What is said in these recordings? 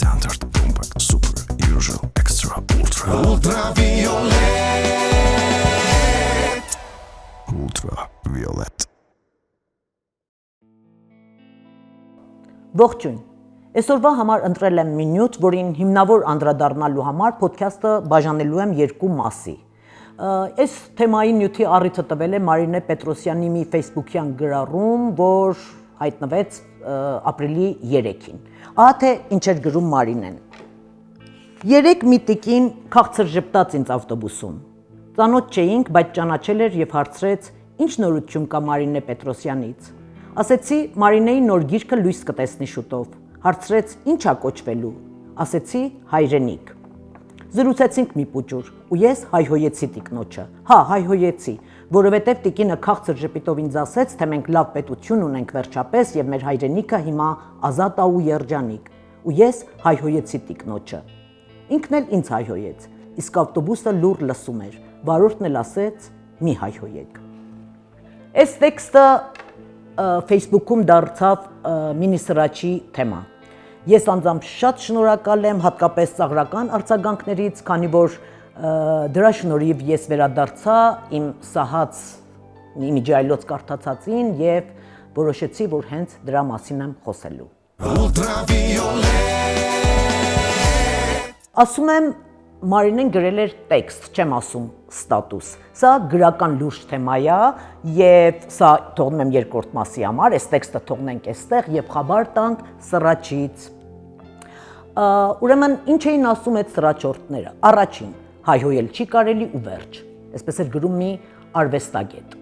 Standard, compact, super, usual, extra, ultra. Ultraviolet. Ultraviolet. Ողջույն։ Այսօրվա համար ընտրել եմ մի նյութ, որին հիմնավոր անդրադառնալու համար ոդքասթը բաժանելու եմ երկու մասի։ Այս թեմայի նյութի առիթը տվել է Մարինե Պետրոսյանի մի Facebook-յան գրառում, որ հայտնվեց ապրիլի 3-ին։ Ահա թե ինչ էր գրում Մարինեն։ Երեք մի տիկին քաղցր ժպտաց ինձ ավտոբուսում։ Ծանոթ չէինք, բայց ճանաչել էր եւ հարցրեց. «Ինչ նորություն կա Մարինե Պետրոսյանից»։ Ասեցի Մարինեի նոր գիրքը լույս կտեսնի շուտով։ Հարցրեց ինչ ա կոչվելու։ Ասեցի հայրենիք։ Զրուցեցինք մի փուճուր ու ես հայհոյեցի տիկնոջը։ Հա, հայհոյեցի, որովհետև տիկինը քաղցր ժպիտով ինձ ասեց, թե մենք լավ պետություն ունենք վերջապես եւ մեր հայրենիքը հիմա ազատ ա ու երջանիկ։ Ու ես հայհոյեցի տիկնոջը։ Ինքն էլ ինձ հայհոյեց։ Իսկ ավտոբուսը լուռ լսում էր։ Վարորդն էլ ասեց՝ մի հայհոյեք։ Այս տեքստը Facebook-ում դարձավ մինի սրաչի թեմա։ Ես անձամբ շատ շնորհակալ եմ հատկապես ծաղրական արձագանքներից, քանի որ դրա շնորհիվ ես վերադարձա իմ սահած իմիջիայլոց կարդացածին եւ որոշեցի, որ հենց դրա մասին եմ խոսելու։ Ասում եմ Մարինեն գրել էր տեքստ, չեմ ասում ստատուս։ Սա գրական լուրջ թեմա է եւ սա թողնում եմ երկրորդ մասի համար, այս տեքստը թողնենք այստեղ եւ խաբար տանք սրաչից։ Ուրեմն ինչ էին ասում այդ սրաչորդները։ Առաջին, հայհոյել չի կարելի ու վերջ։ Այսպես էր գրում մի արվեստագետ։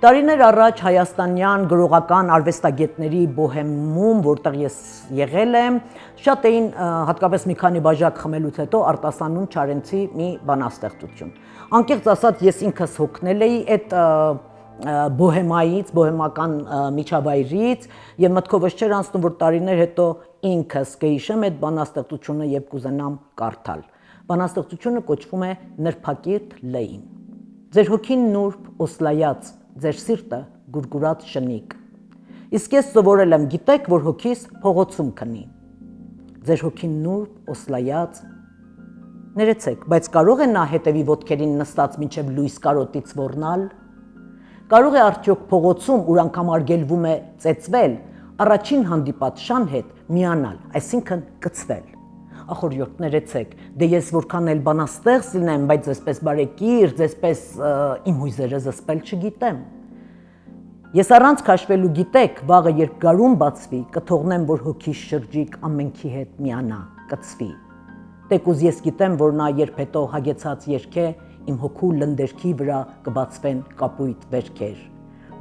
Տարիներ առաջ հայաստանյան գրողական արվեստագետների բոհեմում, որտեղ ես եղել եմ, շատ էին հատկապես մի քանի բաժակ խմելուց հետո արտասանում Չարենցի մի բանաստեղծություն։ Անկեղծ ասած ես ինքս հոգնել էի այդ բոհեմայից, բոհեմական միջավայրից եւ մտքովս չէր անցնում, որ տարիներ հետո ինքս կհիշեմ այդ բանաստեղծությունը եւ կուզենամ կարդալ։ Բանաստեղծությունը կոչվում է Նրբակիրթ լեին։ Ձեր հոգին նուրբ օսլայած, ձեր սիրտը գուրգուրած շնիկ։ Իսկ ես սովորել եմ, գիտեք, որ հոգիս փողոցում քնի։ Ձեր հոգին նուրբ օսլայած։ Ներեցեք, բայց կարող է նա հետևի ոտքերին նստած մինչև լույս կարոտից ոռնալ։ Կարող է արդյոք փողոցում, ուր անգամ արգելվում է ծեծվել, առաջին հանդիպած շան հետ միանալ, այսինքն կծվել։ Ախորյոտ, ներեցեք, դե ես որքան էլ բանաստեղծ լինեմ, բայց այսպես բարեկիր, այսպես իմ հույզերը զսպել չգիտեմ։ Ես առանց քաշվելու գիտեք, վաղը երբ գարուն բացվի, կթողնեմ, որ հոգիս շրջիկ ամենքի հետ միանա, կծվի։ Տեկուզ ես գիտեմ, որ նա երբ հետո հագեցած երգե, իմ հոգու լնդերքի վրա կբացվեն կապույտ վերքեր։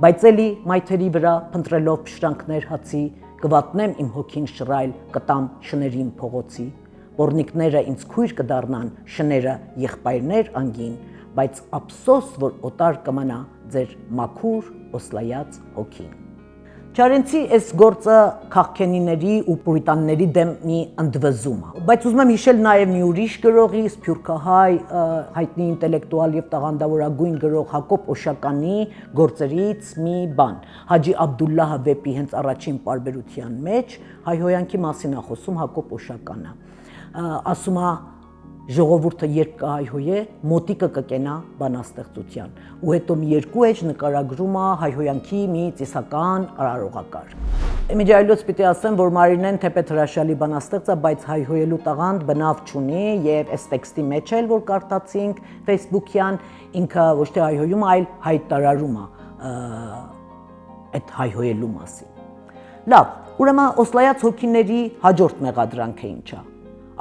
Բայց էլի մայթերի վրա փնտրելով փշրանքներ հացի, կվատնեմ իմ հոգին շռայլ, կտամ շներին փողոցի։ Պոռնիկները ինձ քույր կդառնան, շները եղբայրներ անգին, բայց ափսոս, որ օտար կմնա ձեր մաքուր օսլայած հոգին։ Չարենցի այս գործը քաղքենիների ու պուրիտանների դեմ մի ընդվզում է։ Բայց ուզում եմ հիշել նաև մի ուրիշ գրողի, սփյուռքահայ հայտնի ինտելեկտուալ եւ տաղանդավորագույն գրող Հակոբ Օշականի գործերից մի բան։ Հաջի Աբդուլլահը վեպի հենց առաջին պարբերության մեջ հայհոյանքի մասին է խոսում Հակոբ Օշականը։ Ասում է ժողովուրդը երբ կհայհոյե, մոտիկը կկենա բանաստեղծության, ու հետո մի երկու էջ նկարագրում է հայհոյանքի մի ծիսական արարողակար։ Իմիջիայլոց պիտի ասեմ, որ Մարինեն թեպետ հրաշալի բանաստեղծ է, բայց հայհոյելու տաղանդ բնավ չունի եւ այս տեքստի մեջ էլ որ կարդացինք Facebook-յան, ինքը ոչ թե հայհոյում, այլ հայտարարում է այդ հայհոյելու մասին։ Լավ, ուրեմն օսլայած հոգիների հաջորդ մեղադրանքը ինչ է։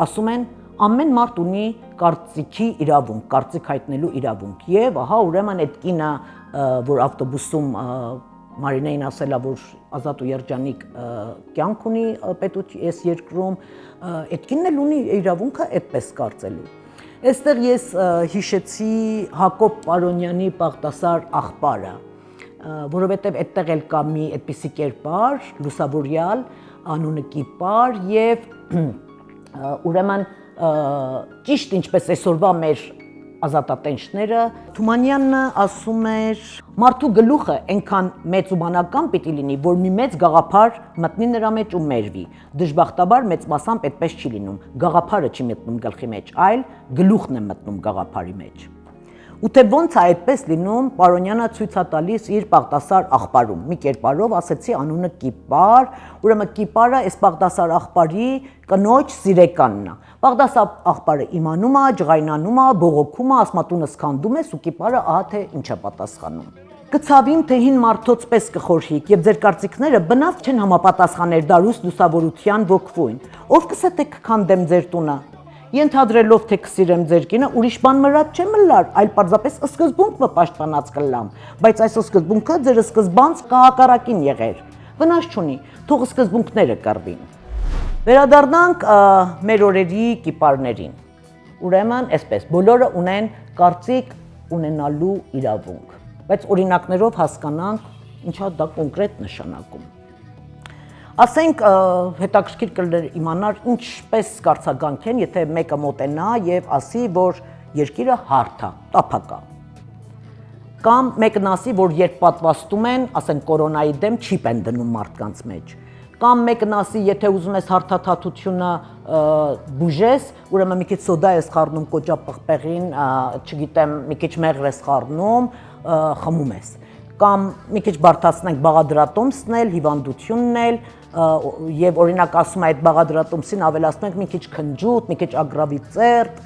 Ասում են ամեն մարդ ունի կարծիքի իրավունք, կարծիք հայտնելու իրավունք եւ ահա ուրեմն այդ կինը, որ ավտոբուսում Մարինեին ասել է, որ ազատ ու երջանիկ կյանք ունի պետություն այս երկրում, այդ կինն էլ ունի իրավունքը այդպես կարծելու։ Այստեղ ես հիշեցի Հակոբ Պարոնյանի Պաղտասար աղբարը, որովհետեւ այդտեղ էլ կա մի այդպիսի կերպար, լուսավորյալ, անունը Կիպար եւ ուրեմն ճիշտ ինչպես այսօրվա մեր ազատատենչները, Թումանյանը ասում էր. «Մարդու գլուխը այնքան մեծ ու բանական պիտի լինի, որ մի մեծ գաղափար մտնի նրա մեջ ու մերվի։ Դժբախտաբար մեծ մասամբ այդպես չի լինում։ Գաղափարը չի մտնում գլխի մեջ, այլ գլուխն է մտնում գաղափարի մեջ»։ Ու թե ոնց է այդպես լինում, Պարոնյանը ցույց է տալիս իր Պաղտասար աղբարում։ Մի կերպարով ասեցի անունը Կիպար, ուրեմն Կիպարը այս Պաղտասար աղբարի կնոջ սիրեկանն է։ Պաղտասար աղբարը իմանում է, ջղայնանում է, բողոքում է, ասմատունը սկանդում ես ու Կիպարը ահա թե ինչ է պատասխանում։ Կցավիմ թե հին մարդոց պես կխորհիք եւ ձեր կարծիքները բնավ չեն համապատասխաներ դարուստ լուսավորության ոգվույն։ Ով կսե թե կքանդեմ ձեր տունը։ Ենթադրելով թե կսիրեմ ձեր կինը, ուրիշ բան մրած չեմ լար, այլ պարզապես սկզբունքը պաշտպանած կլամ, բայց այս սկզբունքը ձեր սկզբանց կհակառակին եղեր։ Վնաս չունի, թող սկզբունքները կռվին։ Վերադառնանք մեր օրերի կիպարներին։ Ուրեմն, այսպես, բոլորը ունեն կարծիք ունենալու իրավունք, բայց օրինակներով հասկանանք ինչա դա կոնկրետ նշանակում։ Ասենք հետաքրքիր կլներ իմանալ ինչպես կարծականք են, եթե մեկը մոտենա եւ ասի, որ երկիրը հարթ է, տափակ է։ Կամ մեկն ասի, որ երբ պատվաստում են, ասենք կորոնայի դեմ չիպ են դնում մարդկանց մեջ։ Կամ մեկն ասի, եթե ուզում ես հարթաթաթությունը բուժես, ուրեմն մի քիչ սոդա ես խառնում կոճապղպեղին, չգիտեմ, մի քիչ մեղր ես խառնում, խմում ես։ Կամ մի քիչ բարդացնենք բաղադրատոմսն էլ, հիվանդությունն էլ, եւ օրինակ ասում է այդ բաղադրատոմսին ավելացնում ենք մի քիչ քնջուտ, մի քիչ ագրավիծերտ,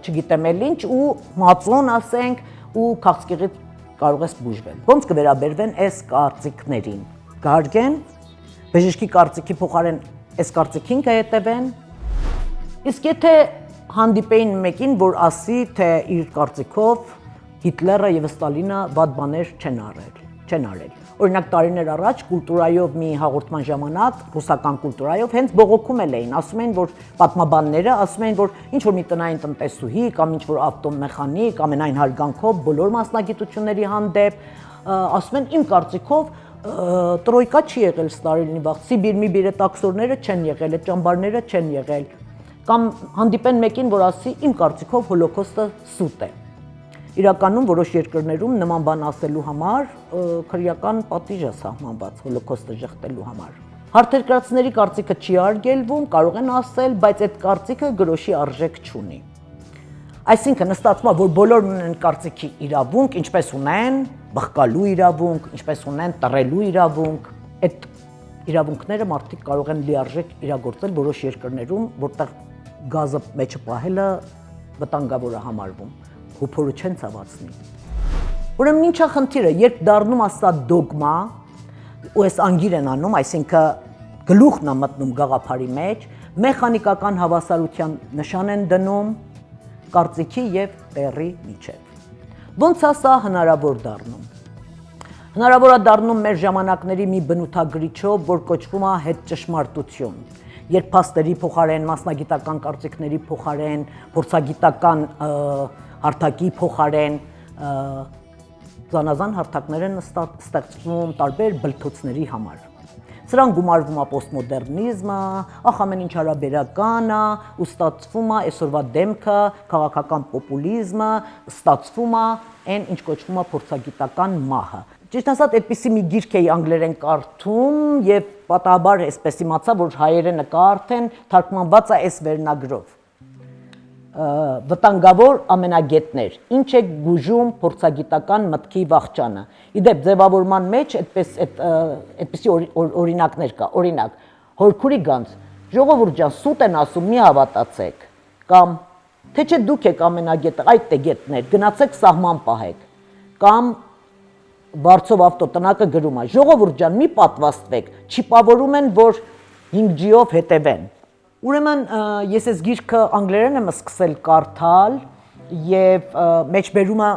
չգիտեմ էլ ինչ ու մածոն ասենք ու քաղցկեղից կարող ես բուժվել։ Ոնց կվերաբերվեն այս կարծիքներին։ Կհարգեն, բժշկի կարծիքի փոխարեն այս կարծիքին կհետևեն։ Իսկ եթե հանդիպեին մեկին, որ ասի, թե իր կարծիքով Հիտլերը եւ Ստալինը վատ բաներ չեն արել։ Օրինակ տարիներ առաջ կուլտուրայով մի հաղորդման ժամանակ, ռուսական կուլտուրայով հենց բողոքում էին, ասում էին, որ պատմաբանները ասում էին, որ ինչ որ մի տնային տնտեսուհի կամ ինչ որ ավտոմեխանիկ ամենայն հարգանքով բոլոր մասնագիտությունների հանդեպ ասում են իմ կարծիքով տրոյկա չի եղել Ստալինի վաղ, Սիբիր միբիրը տաքսորները չեն եղել, այդ ճամբարները չեն եղել։ Կամ հանդիպեն մեկին, որ ասի իմ կարծիքով հոլոկոստը սուտ է։ Իրականում որոշ երկրներում նման բան ասելու համար քրեական պատիժ է սահմանված հոլոկոստը ժխտելու համար։ Հարթերկրացիների կարծիքը չի արգելվում, կարող են ասել, բայց այդ կարծիքը գրոշի արժեք չունի։ Այսինքն ստացվում է, որ բոլորն ունեն կարծիքի իրավունք, ինչպես ունեն բխկալու իրավունք, ինչպես ունեն տրելու իրավունք։ Այդ իրավունքները մարդիկ կարող են լիարժեք իրագործել որոշ երկրներում, որտեղ գազը մեջը պահելը վտանգավոր է համարվում։ Հոփորը չեն ցավացնի։ Ուրեմն ինչա խնդիրը, երբ դառնում է սա դոգմա, ու այս անգիր են անում, այսինքն գլուխն է մտնում գաղափարի մեջ, մեխանիկական հավասարության նշան են դնում կարծիքի եւ տեղի միջեւ։ Ոնց է սա հնարավոր դառնում։ Հնարավոր է դառնում մեր ժամանակների մի բնութագրիչով, որ կոչվում է հետճշմարտություն։ Երբ փաստերի փոխարեն, մասնագիտական կարծիքների փոխարեն, փորձագիտական հարթակի փոխարեն զանազան հարթակներ են ստեղծվում տարբեր բլթոցների համար։ Սրան գումարվում է պոստմոդեռնիզմը, ամեն ինչ հարաբերական է, ու ստացվում է այսօրվա դեմքը, քաղաքական պոպուլիզմը, ստացվում է այն, ինչ կոչվում է փորձագիտական մահը։ Ճիշտ ասած, այդպիսի մի գիրք էի անգլերեն կարդում եւ պատահաբար այսպես իմացա, որ հայերենը կարդեն, թարգմանված է այս վերնագրով։ Վտանգավոր ամենագետներ, ինչ է գուժում փորձագիտական մտքի վախճանը։ Իդեպ ձևավորման մեջ այդպիսի օրինակներ կա, օրինակ, հորքուրի գանձ, ժողովուրդ ջան, սուտ են ասում, մի հավատացեք, կամ թե չէ դուք եք ամենագետը, այդ է գետներ, գնացեք սահման պահեք, կամ բարձով ավտոտնակը գրում է, ժողովուրդ ջան, մի պատվաստվեք, չիպավորում են, որ 5G-ով հետևեն։ Ուրեմն ես այս գիրքը անգլերեն եմ սկսել կարդալ եւ մեջբերումը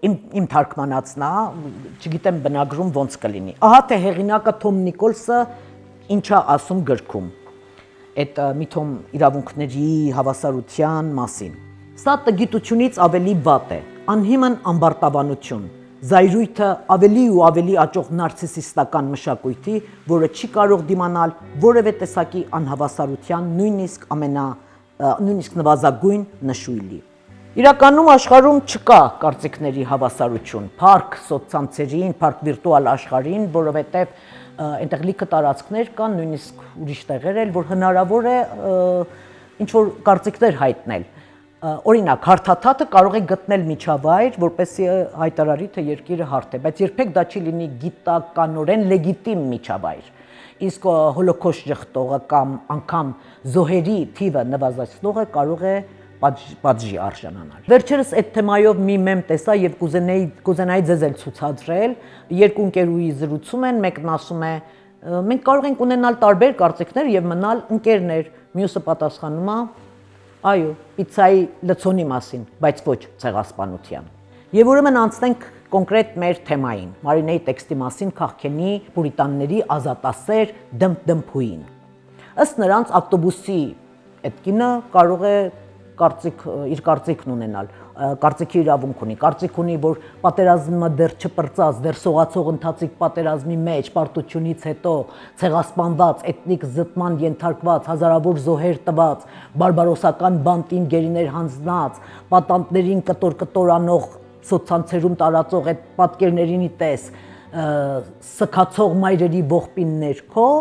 իմ թարգմանածն է, չգիտեմ բնագրում ոնց կլինի։ Ահա թե հեղինակը Թոմ Նիկոլսը ինչա ասում գրքում այդ մի թոմ իրավունքների հավասարության մասին։ Սա տգիտությունից ավելի վատ է, անհիմն ամբարտավանություն, զայրույթը ավելի ու ավելի աճող նարցիսիստական մշակույթի, որը չի կարող դիմանալ որևէ տեսակի անհավասարության, նույնիսկ նվազագույն նշույլի։ Իրականում աշխարհում չկա կարծիքների հավասարություն, փառք սոցցանցերին, փառք վիրտուալ աշխարհին, որովհետև այնտեղ լիքը տարածքներ կան, նույնիսկ ուրիշ տեղեր էլ, որ հնարավոր է ինչ որ կարծիքներ հայտնել։ Օրինակ, հարթաթաթը կարող է գտնել միջավայր, որպեսզի հայտարարի, թե երկիրը հարթ է, բայց երբեք դա չի լինի գիտականորեն լեգիտիմ միջավայր։ Իսկ հոլոկոստ ժխտողը կամ անգամ զոհերի թիվը նվազեցնողը կարող է պատժի արժանանալ։ Վերջերս այդ թեմայով մի մեմ տեսա եւ կուզենայի ձեզ էլ ցուցադրել։ Երկու ընկերուհի զրուցում են, մեկն ասում է. մենք կարող ենք ունենալ տարբեր կարծիքներ եւ մնալ ընկերներ։ Մյուսը պատասխանում է. այո, պիցցայի լցոնի մասին, բայց ոչ ցեղասպանության։ Եվ ուրեմն անցնենք կոնկրետ մեր թեմային։ Մարինեի տեքստի մասին քաղքենի պուրիտանների ազատասեր դմփդմփուին։ Ըստ նրանց ավտոբուսի այդ կինը կարող է իր կարծիքն ունենալ, կարծիքի իրավունք ունի, կարծիք ունի, որ պատերազմը դեռ չպրծած, դեռ սողացող ընթացիկ պատերազմի մեջ, պարտությունից հետո ցեղասպանված, էթնիկ զտման ենթարկված, հազարավոր զոհեր տված, բարբարոսական բանտին գերիներ հանձնած, պատանտներին կտոր անող սոցցանցերում տարածող այդ պատկերներին տես, սքացող մայրերի ողբիններ քո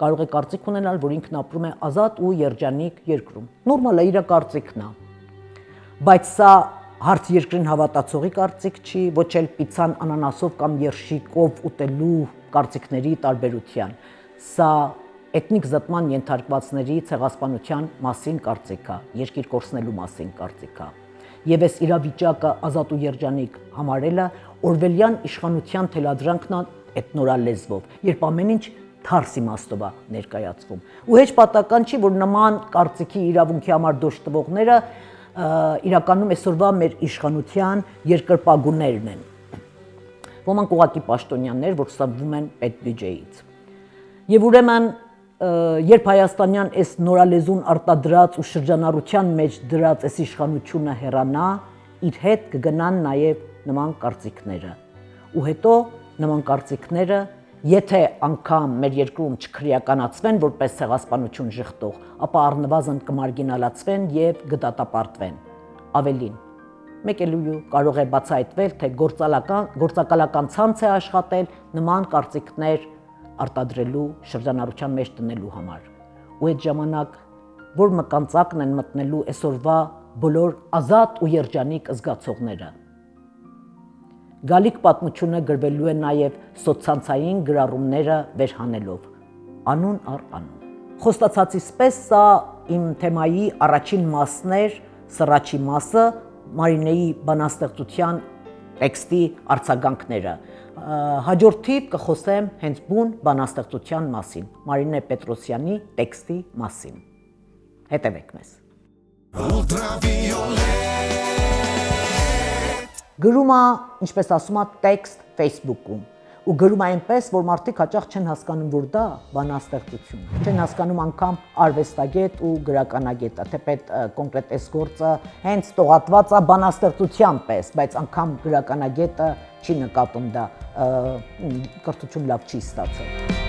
կարող է կարծիք ունենալ, որ ինքն ապրում է ազատ ու երջանիկ երկրում։ Նորմալ է, իր կարծիքն է։ Բայց սա հարց երկրին հավատացողի կարծիք չի, ոչ էլ պիցցան անանասով կամ երշիկով ուտելու կարծիքների տարբերության։ Սա էթնիկ զտման ենթարկվածների ցեղասպանության մասին կարծիք է, երկիր կորցնելու մասին կարծիք է։ Եվ այս իրավիճակը ազատ ու երջանիկ համարելը օրվելյան իշխանության թելադրանքն է այդ նորալեզվով, երբ ամեն ինչ թարս իմաստով է ներկայացվում։ Ու հեչ պատահական չի, որ նման կարծիքի իրավունքի համար դոչ տվողները իրականում այսօրվա մեր իշխանության երկրպագուներն են։ Ոմանք ուղղակի պաշտոնյաներ, որ ստանվում են պետբյուջեից։ Եվ ուրեմն, երբ հայաստանյան այս նորալեզուն արտադրած ու շրջանառության մեջ դրած այս իշխանությունը հեռանա, իր հետ կգնան նաև նման կարծիքները։ Ու հետո նման կարծիքները եթե անգամ մեր երկրում չքրեականացվեն որպես ցեղասպանություն ժխտող, ապա առնվազն կմարգինալացվեն եւ կդատապարտվեն։ Ավելին, մեկ էլ կարող է բացահայտվել, թե գործակալական ցանց է աշխատել նման կարծիքներ արտադրելու, շրջանառության մեջ տնելու համար։ Ու այդ ժամանակ որ մկանծակն են մտնելու այսօրվա բոլոր ազատ ու երջանիկ զգացողները։ Գալիք պատմությունը գրվելու է նաև սոցցանցային գրառումները վերհանելով, անուն առ անուն։ Խոստացածից պես սա իմ թեմայի առաջին մասն էր, սրաչի մասը, Մարինեի բանաստեղծության տեքստի արձագանքները։ Հաջորդիվ կխոսեմ հենց բուն բանաստեղծության մասին, Մարինե Պետրոսյանի տեքստի մասին։ Հետևեք մեզ։ Գրում է, ինչպես ասում է, տեքստ Facebook-ում ու գրում է այնպես, որ մարդիկ հաճախ չեն հասկանում, որ դա բանաստեղծություն է։ Չեն հասկանում անգամ արվեստագետ ու գրականագետը, թեպետ կոնկրետ այս գործը հենց տողատված է բանաստեղծության պես, բայց անգամ գրականագետը չի նկատում դա, կրթություն լավ չի ստացել։